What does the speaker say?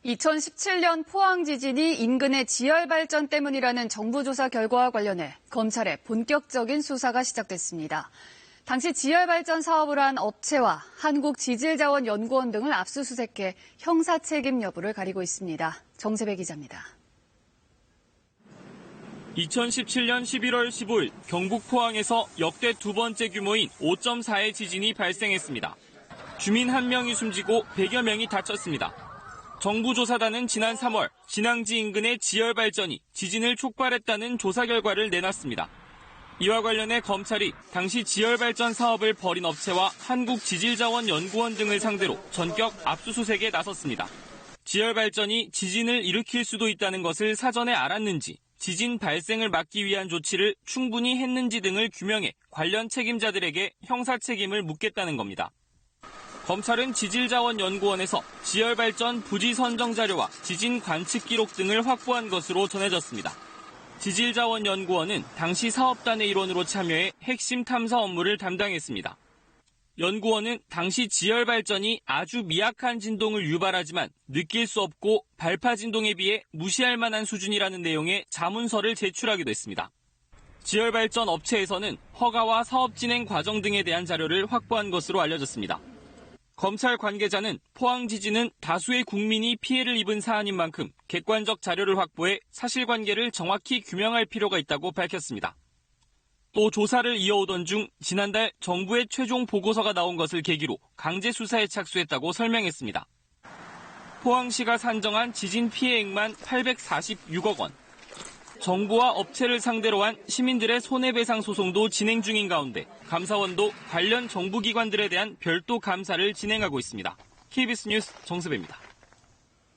2017년 포항 지진이 인근의 지열 발전 때문이라는 정부 조사 결과와 관련해 검찰의 본격적인 수사가 시작됐습니다. 당시 지열 발전 사업을 한 업체와 한국지질자원연구원 등을 압수수색해 형사 책임 여부를 가리고 있습니다. 정세배 기자입니다. 2017년 11월 15일 경북 포항에서 역대 두 번째 규모인 5.4의 지진이 발생했습니다. 주민 1명이 숨지고 100여 명이 다쳤습니다. 정부 조사단은 지난 3월 진앙지 인근의 지열 발전이 지진을 촉발했다는 조사 결과를 내놨습니다. 이와 관련해 검찰이 당시 지열 발전 사업을 벌인 업체와 한국지질자원연구원 등을 상대로 전격 압수수색에 나섰습니다. 지열 발전이 지진을 일으킬 수도 있다는 것을 사전에 알았는지, 지진 발생을 막기 위한 조치를 충분히 했는지 등을 규명해 관련 책임자들에게 형사 책임을 묻겠다는 겁니다. 검찰은 지질자원연구원에서 지열발전 부지 선정 자료와 지진 관측 기록 등을 확보한 것으로 전해졌습니다. 지질자원연구원은 당시 사업단의 일원으로 참여해 핵심 탐사 업무를 담당했습니다. 연구원은 당시 지열발전이 아주 미약한 진동을 유발하지만 느낄 수 없고 발파 진동에 비해 무시할 만한 수준이라는 내용의 자문서를 제출하기도 했습니다. 지열발전 업체에서는 허가와 사업 진행 과정 등에 대한 자료를 확보한 것으로 알려졌습니다. 검찰 관계자는 포항 지진은 다수의 국민이 피해를 입은 사안인 만큼 객관적 자료를 확보해 사실관계를 정확히 규명할 필요가 있다고 밝혔습니다. 또 조사를 이어오던 중 지난달 정부의 최종 보고서가 나온 것을 계기로 강제 수사에 착수했다고 설명했습니다. 포항시가 산정한 지진 피해액만 846억 원. 정부와 업체를 상대로 한 시민들의 손해배상 소송도 진행 중인 가운데 감사원도 관련 정부기관들에 대한 별도 감사를 진행하고 있습니다. KBS 뉴스 정세배입니다.